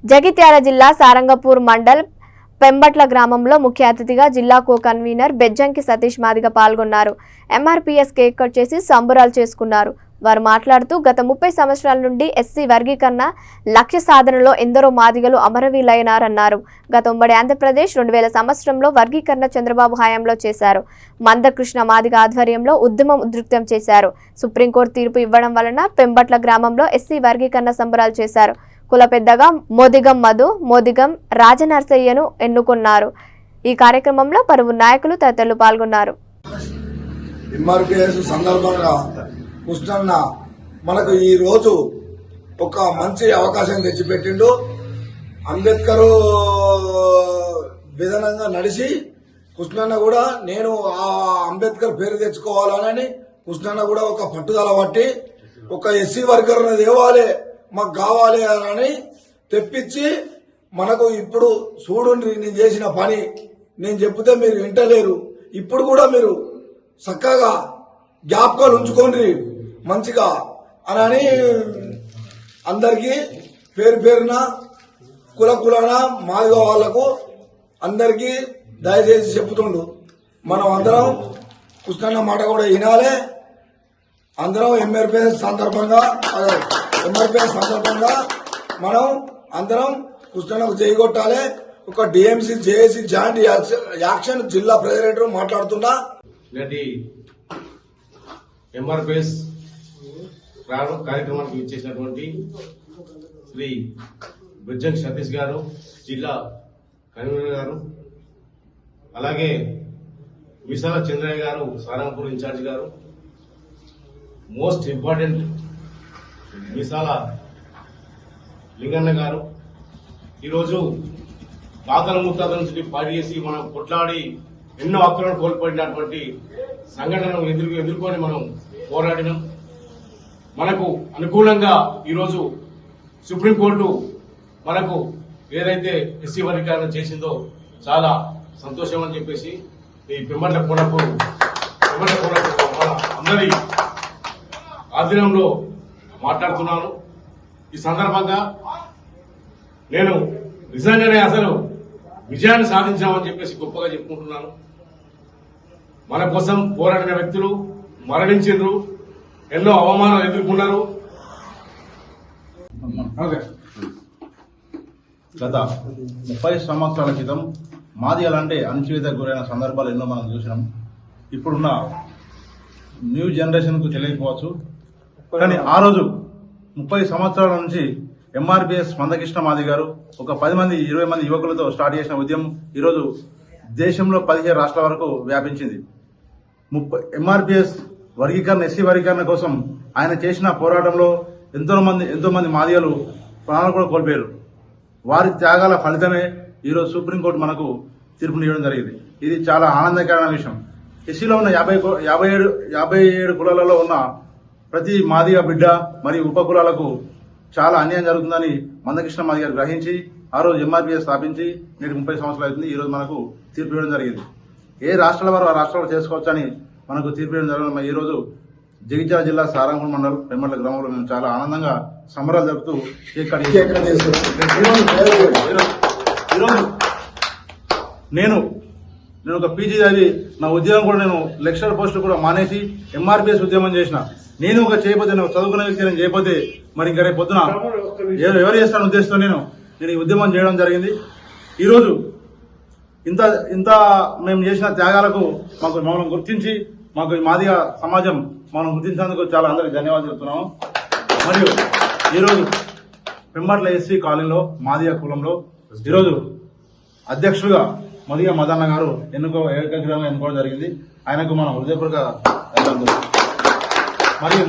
జగిత్యాల జిల్లా సారంగపూర్ మండల్ పెంబట్ల గ్రామంలో ముఖ్య అతిథిగా జిల్లా కో కన్వీనర్ బెజ్జంకి సతీష్ మాదిగ పాల్గొన్నారు. ఎంఆర్పీఎస్ కేక్ కట్ చేసి సంబరాలు చేసుకున్నారు. వారు మాట్లాడుతూ గత 30 సంవత్సరాల నుండి ఎస్సీ వర్గీకరణ లక్ష్య సాధనలో ఎందరో మాదిగలు అమరవీరులైనారన్నారు. గత ఉమ్మడి ఆంధ్రప్రదేశ్ 2000 సంవత్సరంలో వర్గీకరణ చంద్రబాబు హయాంలో చేశారు. మందకృష్ణ మాదిగ ఆధ్వర్యంలో ఉద్యమం ఉధృతం చేశారు. సుప్రీంకోర్టు తీర్పు ఇవ్వడం వలన పెంబట్ల గ్రామంలో ఎస్సీ వర్గీకరణ సంబరాలు చేశారు. కుల పెద్దగా మోదిగం మధు, మోదిగం రాజనర్సయ్యను ఎన్నుకున్నారు. ఈ కార్యక్రమంలో పలువురు నాయకులు తదితరులు పాల్గొన్నారు. కృష్ణన్న మనకు ఈ రోజు ఒక మంచి అవకాశం తెచ్చిపెట్టిండు. అంబేద్కర్ విధానంగా నడిచి కృష్ణన్న కూడా నేను ఆ అంబేద్కర్ పేరు తెచ్చుకోవాలని కృష్ణన్న కూడా ఒక పట్టుదల పట్టి ఒక ఎస్సీ వర్గర్ను తేవాలి, మాకు కావాలి అని తెప్పించి మనకు ఇప్పుడు చూడండి నేను చేసిన పని, నేను చెప్తే మీరు వింటలేరు. ఇప్పుడు కూడా మీరు చక్కగా జ్ఞాపకాలు ఉంచుకోండి మంచిగా అని అందరికీ పేరు పేరున కులన మాదిగ వాళ్లకు అందరికీ దయచేసి చెప్తుండు. మనం అందరం కృష్ణన్న మాట కూడా వినాలి. అందరం ఎంఆర్పీఎస్ సందర్భంగా మనం అందరం కృష్ణన్నకు చేయగొట్టాలి. ఒక డిఎంసీ జేఏసీ జాయింట్ యాక్షన్ జిల్లా ప్రెసిడెంట్ మాట్లాడుతున్నా. ఎంఆర్పీఎస్ కార్యక్రమానికి ఇచ్చేసినటువంటి శ్రీ బెజ్జంకి సతీష్ గారు, జిల్లా కన్వీనర్ గారు, అలాగే విశాల చంద్రయ్య గారు, సారంగపూర్ ఇన్ఛార్జ్ గారు, మోస్ట్ ఇంపార్టెంట్ విశాల లింగన్న గారు, ఈరోజు తాతల ముత్తాతల నుంచి పాడి చేసి మనం కొట్లాడి ఎన్నో హక్కులను కోల్పోయినటువంటి సంఘటనను ఎదుర్కొని మనం పోరాడినాం. మనకు అనుకూలంగా ఈరోజు సుప్రీంకోర్టు మనకు ఏదైతే ఎస్సీ వర్గీకరణ చేసిందో చాలా సంతోషం అని చెప్పేసి ఈ పెంబట్ల కోడకు అందరి ఆధీనంలో మాట్లాడుతున్నాను. ఈ సందర్భంగా నేను నిజంగానే అసలు విజయాన్ని సాధించామని చెప్పేసి గొప్పగా చెప్పుకుంటున్నాను. మన కోసం పోరాడిన వ్యక్తులు మరణించారు, ఎన్నో అవమానాలు ఎదుర్కొన్నారు. గత 30 సంవత్సరాల క్రితం మాదిగలంటే అణచివేతకు గురైన సందర్భాలు ఎన్నో మనం చూసినాం. ఇప్పుడున్న న్యూ జనరేషన్ కు తెలియకపోవచ్చు, కానీ ఆ రోజు 30 సంవత్సరాల నుంచి ఎంఆర్పీఎస్ మందకృష్ణ మాదిగ గారు ఒక 10 మంది 20 మంది యువకులతో స్టార్ట్ చేసిన ఉద్యమం ఈరోజు దేశంలో 17 రాష్ట్రాల వరకు వ్యాపించింది. ఎంఆర్పీఎస్ వర్గీకరణ ఎస్సీ వర్గీకరణ కోసం ఆయన చేసిన పోరాటంలో ఎంతో మంది మాదిగలు ప్రాణాలు కూడా కోల్పోయారు. వారి త్యాగాల ఫలితమే ఈరోజు సుప్రీంకోర్టు మనకు తీర్పునివ్వడం జరిగింది. ఇది చాలా ఆనందకరమైన విషయం. ఎస్సీలో ఉన్న 57 కులాలలో ఉన్న ప్రతి మాదిగ బిడ్డ మరియు ఉప కులాలకు చాలా అన్యాయం జరుగుతుందని మందకృష్ణ మాదిగ గారు గ్రహించి ఆ రోజు ఎంఆర్పీఎస్ స్థాపించి నేటి 30 సంవత్సరాలు అవుతుంది. ఈ రోజు మనకు తీర్పు ఇవ్వడం జరిగింది. ఏ రాష్ట్రాల వారు ఆ రాష్ట్రాలు చేసుకోవచ్చని మనకు తీర్పు ఇవ్వడం జరగడం. ఈ రోజు జగిత్యాల జిల్లా సారంగపూర్ మండలం పెంబట్ల గ్రామంలో మేము చాలా ఆనందంగా సంబరాలు జరుపుతూ ఈరోజు నేను ఒక పీజీ చదివి నా ఉద్యోగం కూడా నేను లెక్చరర్ పోస్ట్ కూడా మానేసి ఎంఆర్పీఎస్ ఉద్యమం చేసిన. నేను ఒక చేయకపోతే చదువుకునే వ్యక్తి నేను చేయకపోతే మరి ఇంకా రేపు పొద్దున ఎవరు చేస్తాను ఉద్దేశంతో నేను ఈ ఉద్యమం చేయడం జరిగింది. ఈరోజు ఇంత మేము చేసిన త్యాగాలకు మమ్మల్ని గుర్తించి మాకు మాదిగ సమాజం మనం గుర్తించినందుకు చాలా అందరికి ధన్యవాదాలు చెప్తున్నాము. మరియు ఈరోజు పెంబట్ల ఎస్సీ కాలనీలో మాదిగ కులంలో ఈరోజు అధ్యక్షులుగా మదిగ మదన్న గారు ఏకగ్రీవంగా ఎన్నుకోవడం జరిగింది. ఆయనకు మనం హృదయపూర్వక మరియు